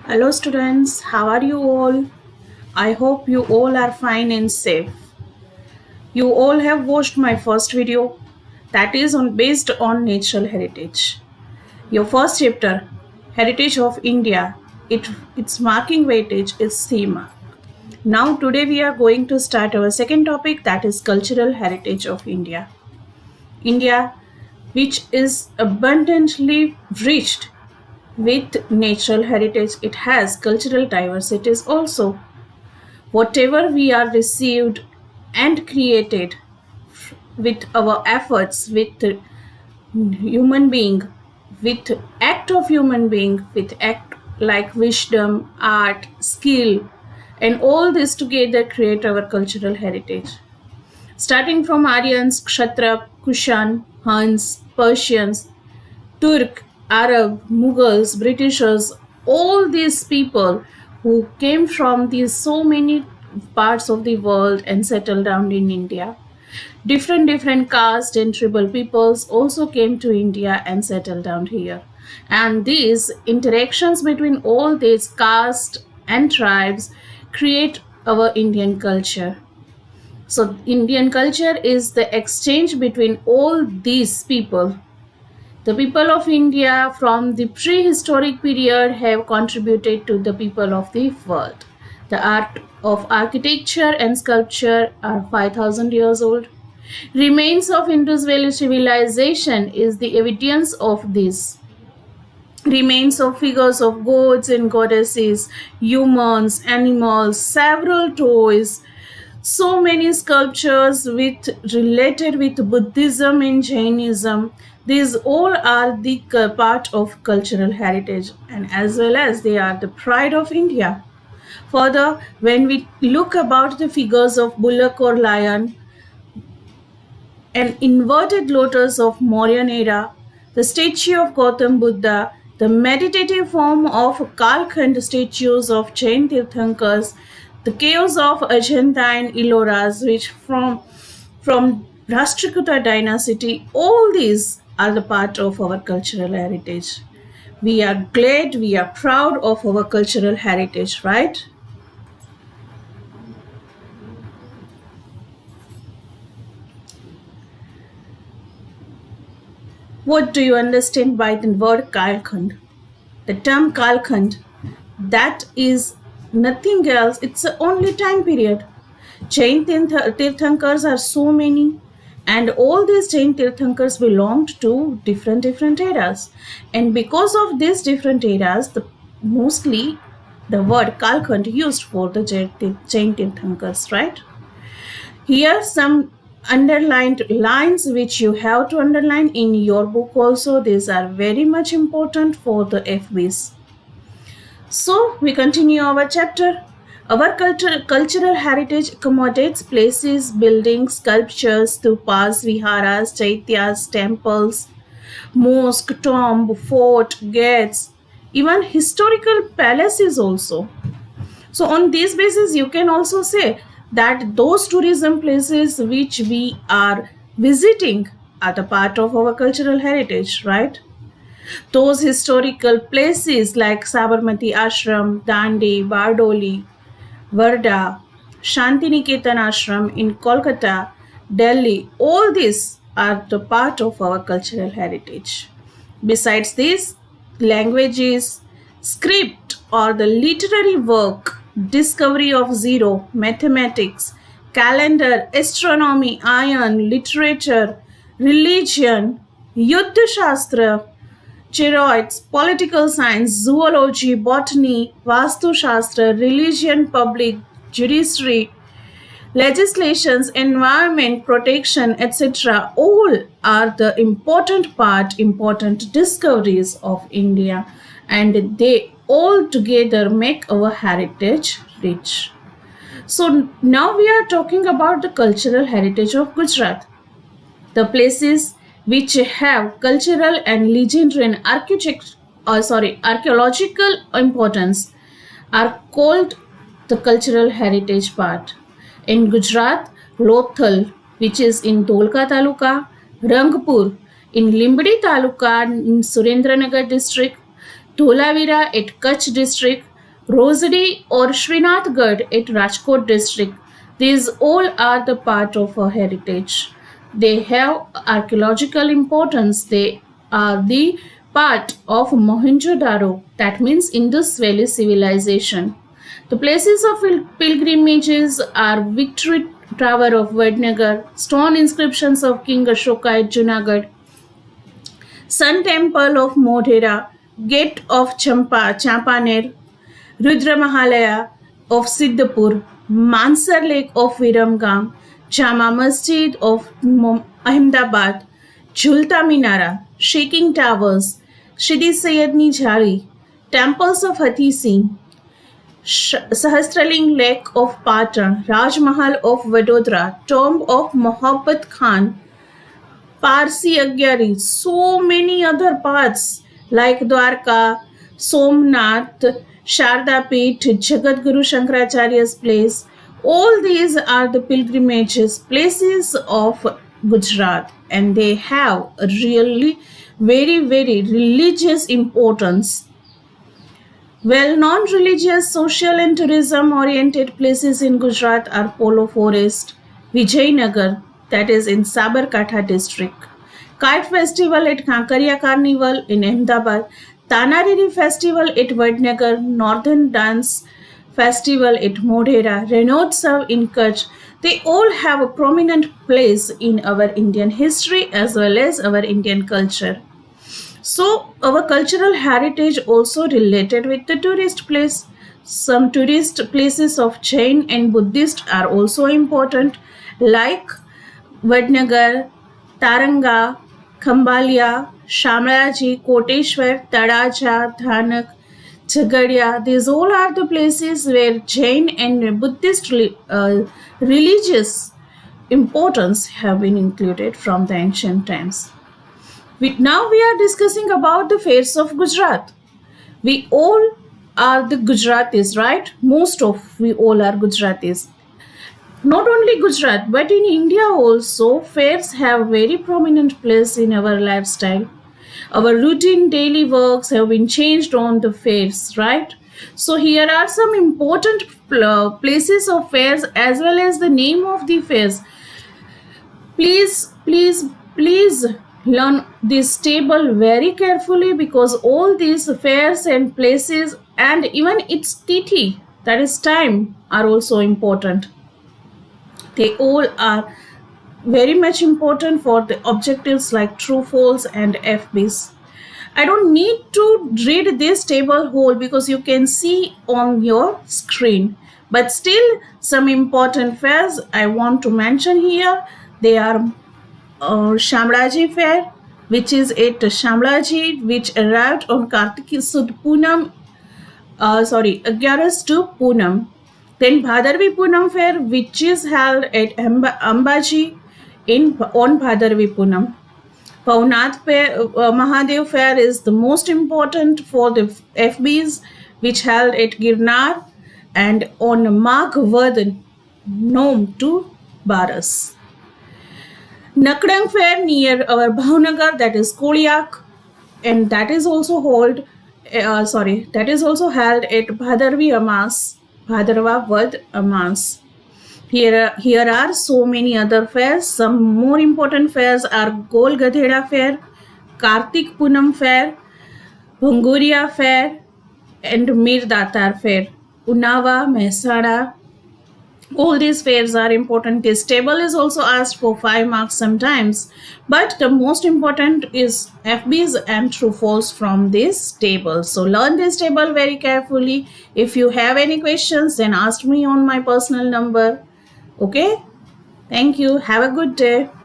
Hello students, how are you all? I hope you all are fine and safe. You all have watched my first video that is based on natural heritage. Your first chapter, Heritage of India, its marking weightage is theme. Now today we are going to start our second topic that is cultural heritage of India. India, which is abundantly rich with natural heritage, it has cultural diversities also. Whatever we are received and created with our efforts, with human being, with act of human being, with act like wisdom, art, skill, and all this together create our cultural heritage. Starting from Aryans, Kshatrap, Kushan, Huns, Persians, Turk, Arab, Mughals, Britishers, all these people who came from these so many parts of the world and settled down in India. Different caste and tribal peoples also came to India and settled down here. And these interactions between all these caste and tribes create our Indian culture. So Indian culture is the exchange between all these people. The people of India from the prehistoric period have contributed to the people of the world. The art of architecture and sculpture are 5,000 years old. Remains of Indus Valley civilization is the evidence of this. Remains of figures of gods and goddesses, humans, animals, several toys, so many sculptures related with Buddhism and Jainism. These all are the part of cultural heritage, and as well as they are the pride of India. Further, when we look about the figures of bullock or lion, an inverted lotus of Mauryan era, the statue of Gautam Buddha, the meditative form of Kalkhand statues of Jain Tirthankars, the caves of Ajanta and Illoras, which from Rashtrakuta dynasty, all these are the part of our cultural heritage. We are glad, we are proud of our cultural heritage, right? What do you understand by the word Kalkhand? The term Kalkhand, that is nothing else, it's the only time period. Jain Tirthankars are so many, and all these Jain Tirthankars belonged to different eras. And because of these different eras, mostly the word Kalkhand used for the Jain Tirthankars, right? Here some underlined lines which you have to underline in your book also. These are very much important for the FBs. So we continue our chapter. Our cultural heritage accommodates places, buildings, sculptures, stupas, viharas, chaityas, temples, mosque, tomb, fort, gates, even historical palaces also. So on this basis, you can also say that those tourism places which we are visiting are the part of our cultural heritage, right? Those historical places like Sabarmati Ashram, Dandi, Bardoli, Varda, Shantiniketan Ashram in Kolkata, Delhi, all these are the part of our cultural heritage. Besides this, languages, script or the literary work, discovery of zero, mathematics, calendar, astronomy, iron, literature, religion, Yuddha Shastra, Cheroids, political science, zoology, botany, Vastu Shastra, religion, public, judiciary, legislations, environment, protection, etc. all are the important discoveries of India, and they all together make our heritage rich. So now we are talking about the cultural heritage of Gujarat. The places which have cultural and legendary and archaeological importance are called the cultural heritage part. In Gujarat, Lothal, which is in Dholka Taluka, Rangpur, in Limbadi Taluka in Surendranagar district, Dholavira at Kutch district, Rosary or Srinathgarh at Rajkot district. These all are the part of our heritage. They have archaeological importance. They are the part of Mohenjo-daro, that means Indus Valley civilization. The places of pilgrimages are Victory Tower of Vadnagar, stone inscriptions of King Ashoka at Junagadh, Sun Temple of Modhera, Gate of Champaner, Rudra Mahalaya of Siddhapur, Mansar Lake of Viramgam, Jama Masjid of Ahmedabad, Jhulta Minara, Shaking Towers, Shidi Sayyadni Jhari, Temples of Hathi Singh, Sahasraling Lake of Patan, Raj Mahal of Vadodara, Tomb of Mohabbat Khan, Parsi Agyari, so many other paths like Dwarka, Somnath, Sharda Peeth, Jagat Guru Shankaracharya's place. All these are the pilgrimages places of Gujarat, and they have a really very religious importance. Well known religious, social, and tourism oriented places in Gujarat are Polo Forest, Vijaynagar, that is in Sabarkantha district, Kite Festival at Kankaria Carnival in Ahmedabad, Tanariri Festival at Vadnagar, Northern Dance Festival at Modhera, Ranotsav in Kutch. They all have a prominent place in our Indian history as well as our Indian culture. So our cultural heritage also related with the tourist place. Some tourist places of Jain and Buddhist are also important, like Vadnagar, Taranga, Khambalia, Shamlaji, Koteshwar, Tadaja, Dhanak, Jhagadia. These all are the places where Jain and Buddhist religious importance have been included from the ancient times. Now we are discussing about the fairs of Gujarat. We all are the Gujaratis, right? Most of we all are Gujaratis. Not only Gujarat, but in India also, fairs have very prominent place in our lifestyle. Our routine daily works have been changed on the fairs, right? So here are some important places of fairs as well as the name of the fairs. Please learn this table very carefully because all these fairs and places and even its tithi, that is time, are also important. They all are very much important for the objectives like true, false, and FBs. I don't need to read this table whole because you can see on your screen. But still, some important fairs I want to mention here. They are Shamlaji Fair, which is at Shamlaji, which arrived on Kartiki Sud Poonam, 11th to Poonam. Then Bhadarvi Poonam Fair, which is held at Ambaji on Bhadarvi Poonam. Pavnath Mahadev Fair is the most important for the FBs, which held at Girnar and on Magh Vad, Nom to Baras. Nakdang Fair near our Bhavnagar, that is Koliak, and that is also held at Bhadarvi Amas, Bhadarva Vad Amas. Here are so many other fairs. Some more important fairs are Gol Gadheda Fair, Kartik Poonam Fair, Bhanguria Fair, and Mir Datar Fair. Unava, Mehsana. All these fairs are important. This table is also asked for 5 marks sometimes, but the most important is FBs and true false from this table. So learn this table very carefully. If you have any questions, then ask me on my personal number. Okay? Thank you. Have a good day.